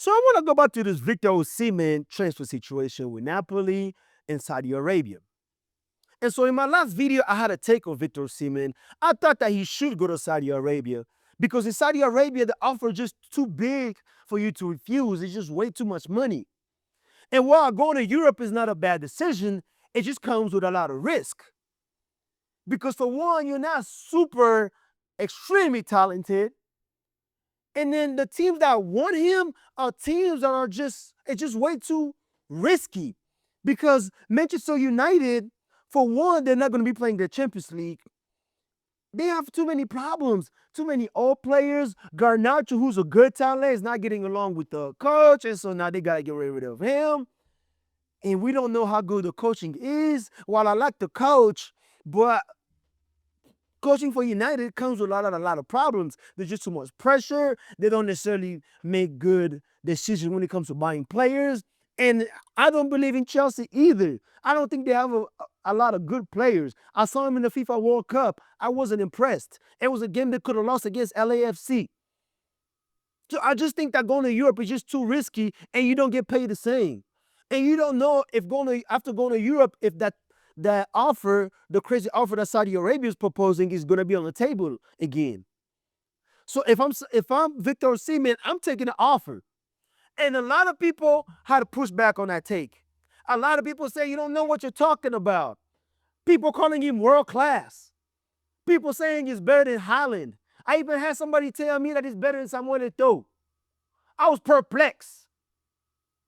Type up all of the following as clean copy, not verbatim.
So I want to go back to this Victor Osimhen transfer situation with Napoli and Saudi Arabia. And so in my last video, I had a take on Victor Osimhen. I thought that he should go to Saudi Arabia because in Saudi Arabia, the offer is just too big for you to refuse. It's just way too much money. And while going to Europe is not a bad decision, it just comes with a lot of risk. Because for one, you're not super extremely talented. And then the teams that want him are teams that are it's just way too risky. Because Manchester United, for one, they're not going to be playing the Champions League. They have too many problems, too many old players. Garnacho, who's a good talent, is not getting along with the coach, and so now they got to get rid of him. And we don't know how good the coaching is. While I like the coach, but coaching for United comes with a lot of problems. There's just too much pressure. They don't necessarily make good decisions when it comes to buying players. And I don't believe in Chelsea either. I don't think they have a lot of good players. I saw them in the FIFA World Cup. I wasn't impressed. It was a game they could have lost against LAFC. So I just think that going to Europe is just too risky and you don't get paid the same. And you don't know if after going to Europe, if that offer, the crazy offer that Saudi Arabia is proposing, is going to be on the table again. So if I'm Victor Osimhen, I'm taking the offer. And a lot of people had to push back on that take. A lot of people say you don't know what you're talking about. People calling him world class. People saying he's better than Haaland. I even had somebody tell me that he's better than Samuel Eto'o. I was perplexed,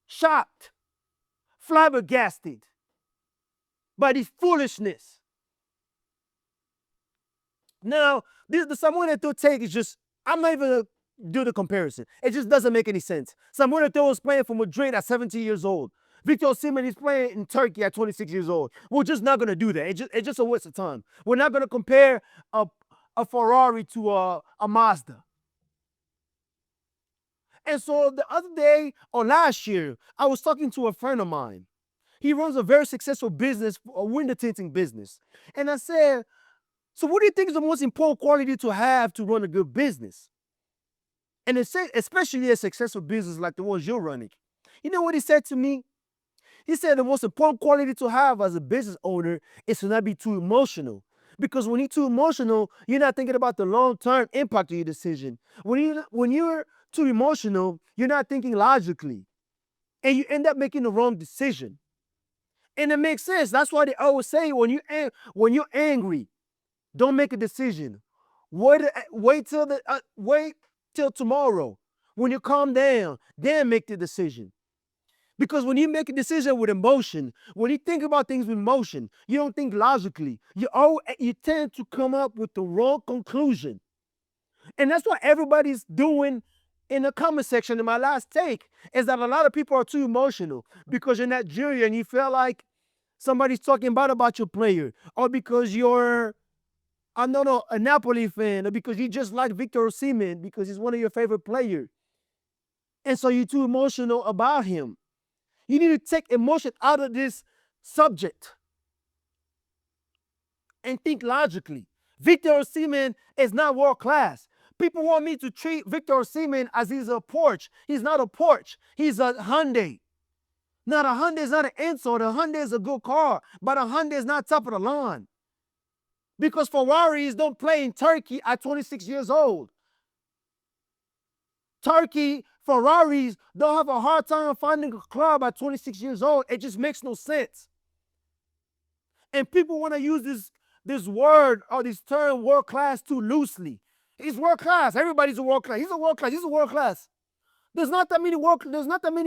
shocked, flabbergasted by this foolishness. Now, the Samuel Eto'o take is just, I'm not even going to do the comparison. It just doesn't make any sense. Samuel Eto'o was playing for Madrid at 17 years old. Victor Osimhen is playing in Turkey at 26 years old. We're just not going to do that. It's just a waste of time. We're not going to compare a Ferrari to a Mazda. And so the other day, or last year, I was talking to a friend of mine. He runs a very successful business, a window tinting business. And I said, so what do you think is the most important quality to have to run a good business? And especially a successful business like the ones you're running. You know what he said to me? He said the most important quality to have as a business owner is to not be too emotional. Because when you're too emotional, you're not thinking about the long-term impact of your decision. When you're too emotional, you're not thinking logically. And you end up making the wrong decision. And it makes sense. That's why they always say when you're angry, don't make a decision. Wait till tomorrow. When you calm down, then make the decision. Because when you make a decision with emotion, when you think about things with emotion, you don't think logically. You tend to come up with the wrong conclusion. And that's what everybody's doing in the comment section in my last take, is that a lot of people are too emotional because you're Nigerian and you feel like somebody's talking bad about your player, or because you're a Napoli fan, or because you just like Victor Osimhen because he's one of your favorite players. And so you're too emotional about him. You need to take emotion out of this subject and think logically. Victor Osimhen is not world class. People want me to treat Victor Osimhen as he's a Porsche. He's not a Porsche. He's a Hyundai. Now, the Hyundai is not an insult. The Hyundai is a good car, but a Hyundai is not top of the line. Because Ferraris don't play in Turkey at 26 years old. Ferraris don't have a hard time finding a club at 26 years old. It just makes no sense. And people want to use this word or this term world class too loosely. He's world class. Everybody's a world class. He's a world class. He's a world class. There's not that many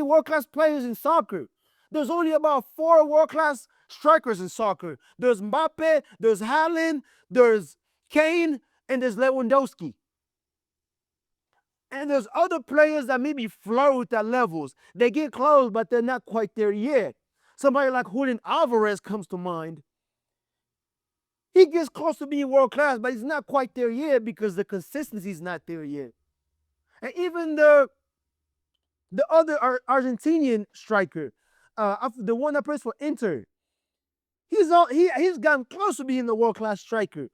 world class players in soccer. There's only about 4 world class strikers in soccer. There's Mbappe, there's Haaland, there's Kane, and there's Lewandowski. And there's other players that maybe float at levels. They get close, but they're not quite there yet. Somebody like Julian Alvarez comes to mind. He gets close to being world class, but he's not quite there yet because the consistency is not there yet. And even the other Argentinian striker, the one that plays for Inter, he's gotten close to being the world class striker,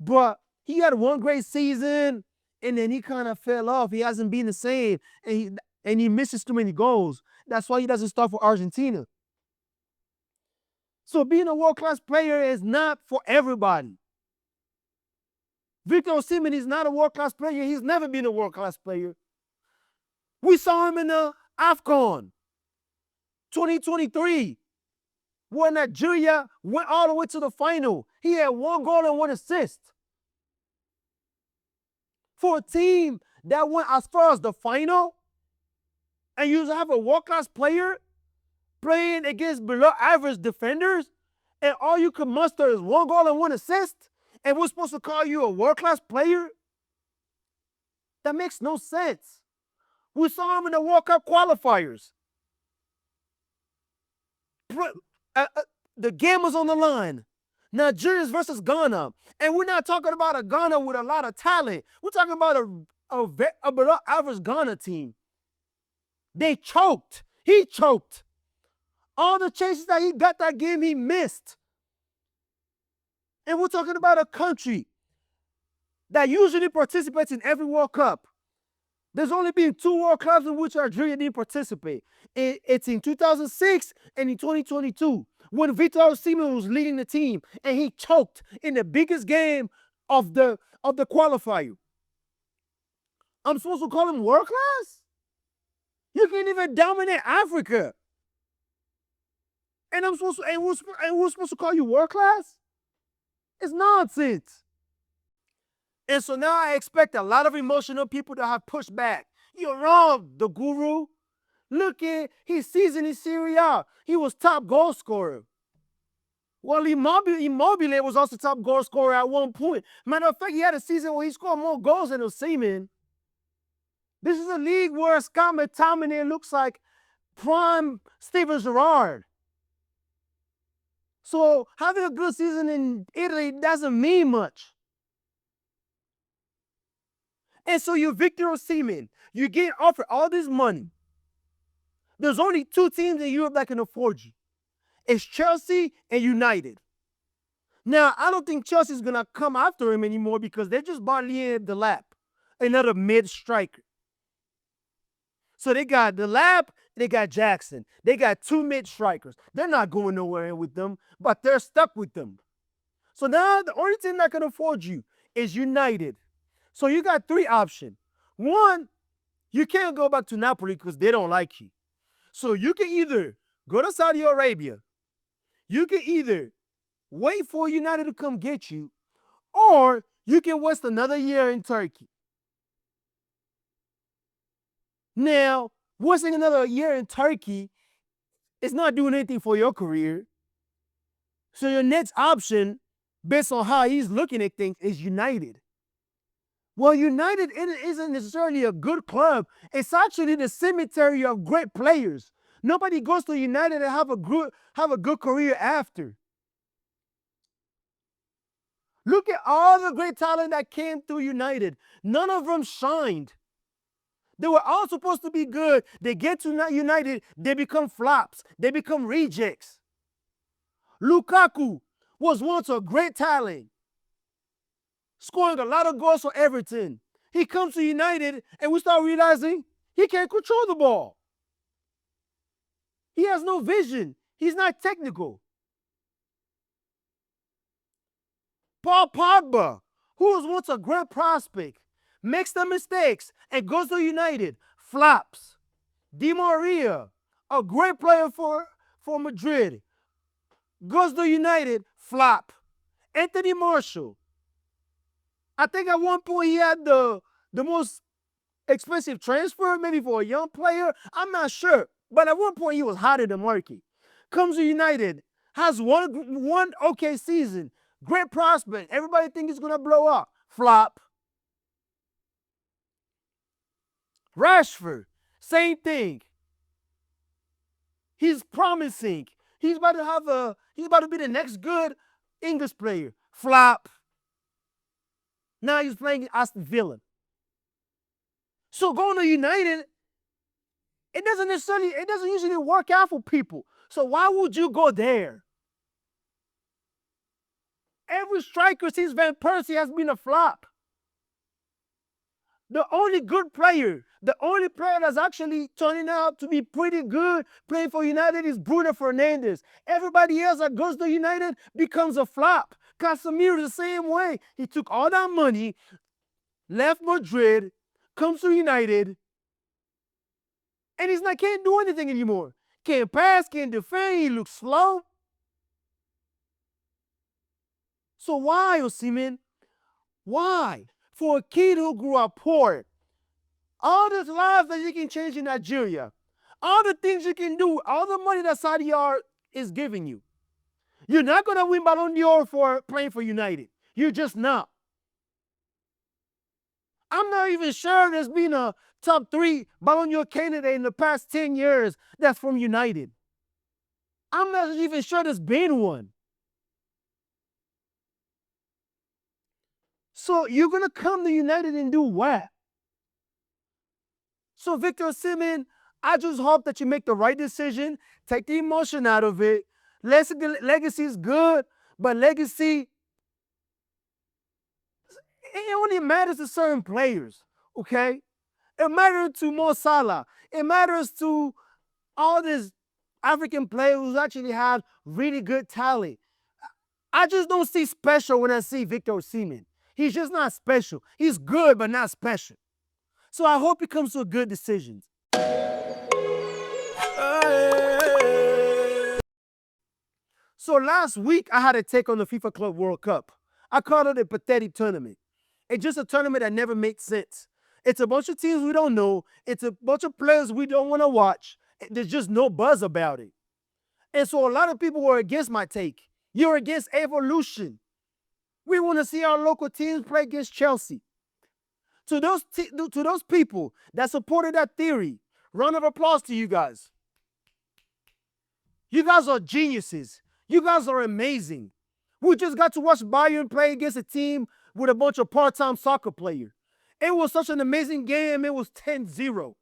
but he had one great season and then he kind of fell off. He hasn't been the same, and and he misses too many goals. That's why he doesn't start for Argentina. So being a world-class player is not for everybody. Victor Osimhen is not a world-class player. He's never been a world-class player. We saw him in the AFCON 2023, where Nigeria went all the way to the final. He had 1 goal and 1 assist. For a team that went as far as the final, and you have a world-class player playing against below-average defenders, and all you can muster is 1 goal and 1 assist, and we're supposed to call you a world-class player? That makes no sense. We saw him in the World Cup qualifiers. The game was on the line. Nigeria's versus Ghana. And we're not talking about a Ghana with a lot of talent. We're talking about a below average Ghana team. They choked. He choked. All the chances that he got that game, he missed. And we're talking about a country that usually participates in every World Cup. There's only been 2 World Cups in which Nigeria didn't participate. It's in 2006 and in 2022, when Victor Osimhen was leading the team and he choked in the biggest game of the qualifier. I'm supposed to call him world class? You can't even dominate Africa. And we're supposed to call you world class? It's nonsense. And so now I expect a lot of emotional people to have pushed back. You're wrong, the guru. Look at his season in Serie A. He was top goal scorer. Well, Immobile was also top goal scorer at one point. Matter of fact, he had a season where he scored more goals than Osimhen. This is a league where Scott McTominay looks like prime Steven Gerrard. So having a good season in Italy doesn't mean much. And so you're Victor Osimhen. You're getting offered all this money. There's only 2 teams in Europe that can afford you. It's Chelsea and United. Now, I don't think Chelsea's going to come after him anymore because they just bought Liam Delap, another mid-striker. So they got Delap, they got Jackson. They got 2 mid-strikers. They're not going nowhere with them, but they're stuck with them. So now the only team that can afford you is United. So you got 3 options. 1, you can't go back to Napoli because they don't like you. So you can either go to Saudi Arabia, you can either wait for United to come get you, or you can waste another year in Turkey. Now, wasting another year in Turkey is not doing anything for your career. So your next option, based on how he's looking at things, is United. Well, United isn't necessarily a good club. It's actually the cemetery of great players. Nobody goes to United and have a good career after. Look at all the great talent that came through United. None of them shined. They were all supposed to be good. They get to United, they become flops. They become rejects. Lukaku was once a great talent, scoring a lot of goals for Everton. He comes to United, and we start realizing he can't control the ball. He has no vision. He's not technical. Paul Pogba, who was once a great prospect, makes the mistakes and goes to United, flops. Di Maria, a great player for Madrid, goes to United, flop. Anthony Martial, I think at one point he had the most expensive transfer, maybe for a young player. I'm not sure. But at one point he was hot in the market. Comes to United, has one okay season, great prospect. Everybody thinks he's going to blow up. Flop. Rashford, same thing. He's promising. He's about to be the next good English player. Flop. Now he's playing Aston Villa. So going to United, it doesn't usually work out for people. So why would you go there? Every striker since Van Persie has been a flop. The only good player The only player that's actually turning out to be pretty good playing for United is Bruno Fernandes. Everybody else that goes to United becomes a flop. Casemiro the same way. He took all that money, left Madrid, comes to United, and can't do anything anymore. Can't pass, can't defend, he looks slow. So why, Osimhen? Why? For a kid who grew up poor, all this life that you can change in Nigeria, all the things you can do, all the money that Saudi is giving you, you're not going to win Ballon d'Or for playing for United. You're just not. I'm not even sure there's been a top 3 Ballon d'Or candidate in the past 10 years that's from United. I'm not even sure there's been one. So you're going to come to United and do what? So Victor Osimhen, I just hope that you make the right decision, take the emotion out of it. Legacy is good, but legacy, it only matters to certain players, okay? It matters to Mo Salah. It matters to all these African players who actually have really good talent. I just don't see special when I see Victor Osimhen. He's just not special. He's good, but not special. So I hope he comes to a good decision. So last week, I had a take on the FIFA Club World Cup. I called it a pathetic tournament. It's just a tournament that never made sense. It's a bunch of teams we don't know. It's a bunch of players we don't want to watch. There's just no buzz about it. And so a lot of people were against my take. You're against evolution. We want to see our local teams play against Chelsea. To those people that supported that theory, round of applause to you guys. You guys are geniuses. You guys are amazing. We just got to watch Bayern play against a team with a bunch of part-time soccer players. It was such an amazing game. It was 10-0.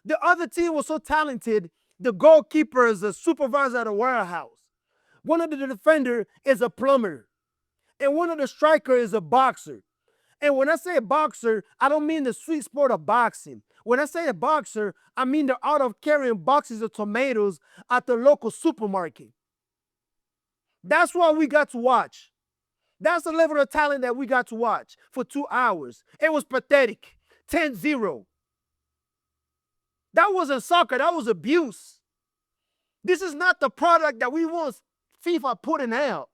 The other team was so talented. The goalkeeper is a supervisor at a warehouse. One of the defenders is a plumber. And one of the strikers is a boxer. And when I say a boxer, I don't mean the sweet sport of boxing. When I say a boxer, I mean the art of carrying boxes of tomatoes at the local supermarket. That's what we got to watch. That's the level of talent that we got to watch for 2 hours. It was pathetic. 10-0. That wasn't soccer. That was abuse. This is not the product that we want FIFA putting out.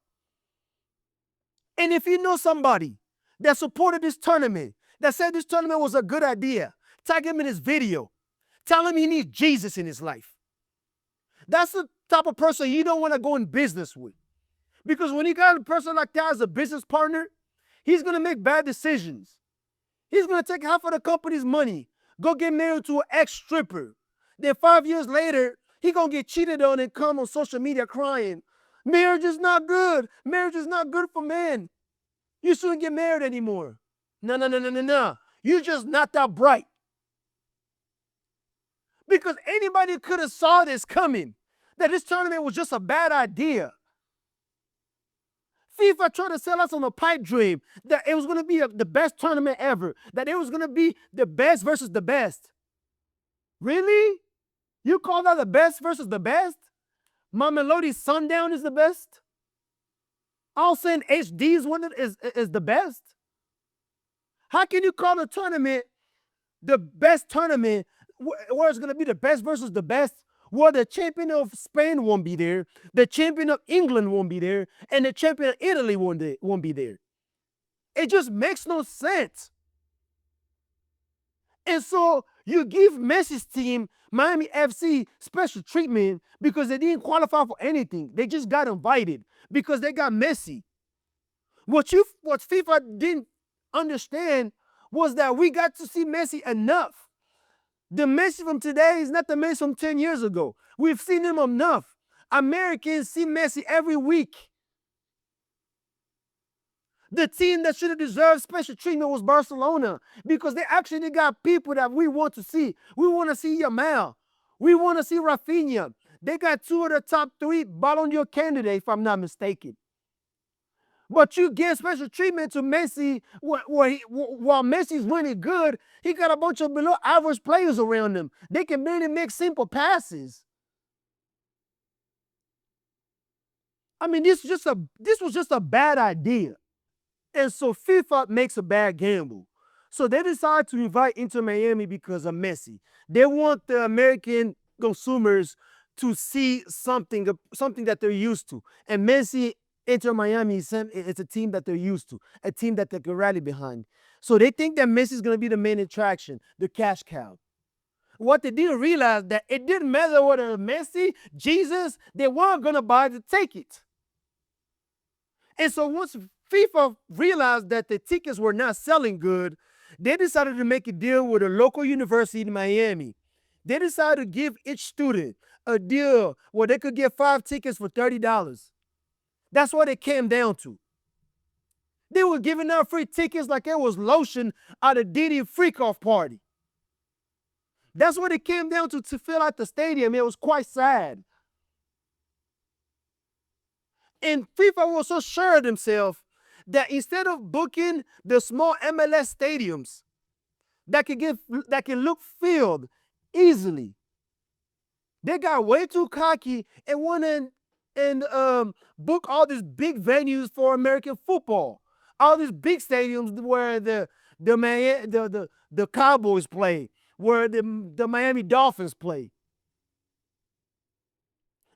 And if you know somebody that supported this tournament, that said this tournament was a good idea, tag him in his video. Tell him he needs Jesus in his life. That's the type of person you don't want to go in business with. Because when you got a person like that as a business partner, he's going to make bad decisions. He's going to take half of the company's money, go get married to an ex-stripper. Then 5 years later, he's going to get cheated on and come on social media crying, marriage is not good. Marriage is not good for men. You shouldn't get married anymore. No. You're just not that bright. Because anybody could have saw this coming, that this tournament was just a bad idea. FIFA tried to sell us on a pipe dream that it was going to be the best tournament ever, that it was going to be the best versus the best. Really? You call that the best versus the best? Mamelodi Sundown is the best? All saying HD is the best? How can you call the tournament the best tournament where it's going to be the best versus the best? Well, the champion of Spain won't be there, the champion of England won't be there, and the champion of Italy won't be there. It just makes no sense. And so you give Messi's team, Miami FC, special treatment because they didn't qualify for anything. They just got invited because they got Messi. What FIFA didn't understand was that we got to see Messi enough. The Messi from today is not the Messi from 10 years ago. We've seen him enough. Americans see Messi every week. The team that should have deserved special treatment was Barcelona because they actually got people that we want to see. We want to see Yamal. We want to see Rafinha. They got 2 of the top 3 Ballon d'Or candidates, if I'm not mistaken. But you give special treatment to Messi while Messi's winning good. He got a bunch of below average players around him. They can barely make simple passes. I mean, this was just a bad idea. And so FIFA makes a bad gamble. So they decide to invite Inter Miami because of Messi. They want the American consumers to see something that they're used to. And Messi, Inter Miami is a team that they're used to, a team that they can rally behind. So they think that Messi is going to be the main attraction, the cash cow. What they didn't realize that it didn't matter whether Messi, Jesus, they weren't going to buy the ticket. And so once FIFA realized that the tickets were not selling good, they decided to make a deal with a local university in Miami. They decided to give each student a deal where they could get 5 tickets for $30. That's what it came down to. They were giving out free tickets like it was lotion at a Diddy freak-off party. That's what it came down to fill out the stadium. It was quite sad. And FIFA was so sure of themselves that instead of booking the small MLS stadiums that can look filled easily, they got way too cocky and went and book all these big venues for American football, all these big stadiums where the Cowboys play, where the Miami Dolphins play.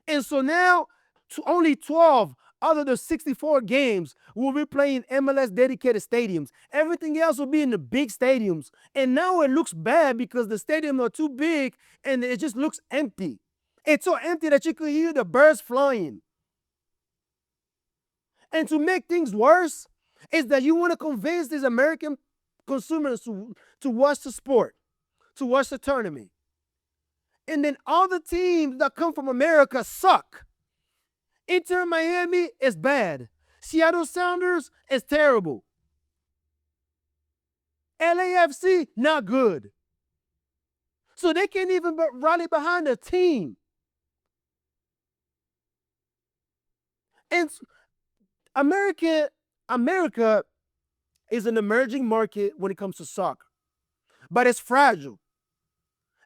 And so now only 12 out of the 64 games will be playing MLS dedicated stadiums. Everything else will be in the big stadiums. And now it looks bad because the stadiums are too big and it just looks empty. It's so empty that you could hear the birds flying. And to make things worse is that you want to convince these American consumers to watch the sport, to watch the tournament. And then all the teams that come from America suck. Inter Miami is bad. Seattle Sounders is terrible. LAFC, not good. So they can't even rally behind a team. And America is an emerging market when it comes to soccer. But it's fragile.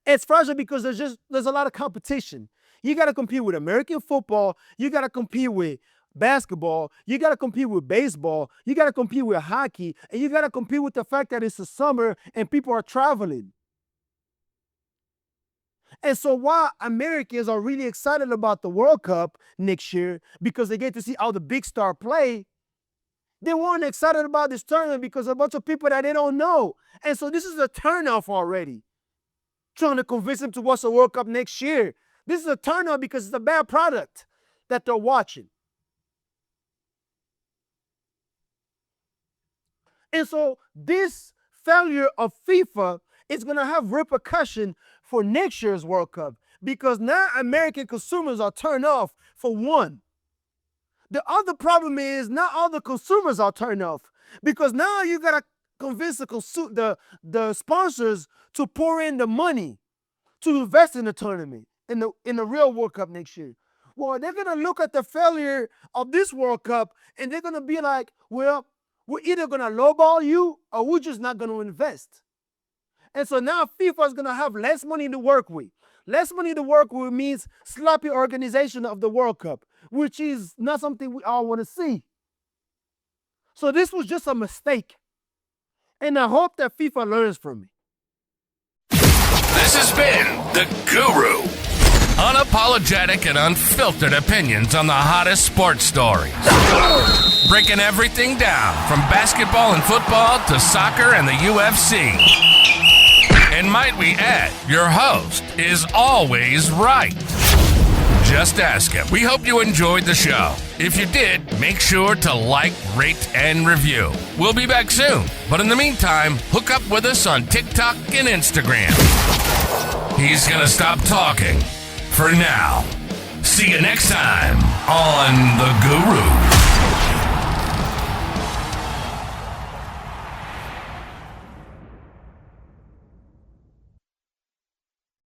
It's fragile because there's a lot of competition. You got to compete with American football. You got to compete with basketball. You got to compete with baseball. You got to compete with hockey. And you got to compete with the fact that it's the summer and people are traveling. And so while Americans are really excited about the World Cup next year because they get to see all the big stars play, they weren't excited about this tournament because a bunch of people that they don't know. And so this is a turnoff already. Trying to convince them to watch the World Cup next year. This is a turnoff because it's a bad product that they're watching. And so this failure of FIFA is going to have repercussion for next year's World Cup because now American consumers are turned off for one. The other problem is not all the consumers are turned off because now you got to convince the sponsors to pour in the money to invest in the tournament, in the real World Cup next year. Well, they're going to look at the failure of this World Cup and they're going to be like, well, we're either going to lowball you or we're just not going to invest. And so now FIFA is going to have less money to work with. Less money to work with means sloppy organization of the World Cup, which is not something we all want to see. So this was just a mistake. And I hope that FIFA learns from me. This has been The Guru. Unapologetic and unfiltered opinions on the hottest sports stories. Breaking everything down from basketball and football to soccer and the UFC. And might we add, your host is always right. Just ask him. We hope you enjoyed the show. If you did, make sure to like, rate, and review. We'll be back soon. But in the meantime, hook up with us on TikTok and Instagram. He's gonna stop talking for now. See you next time on The Guru.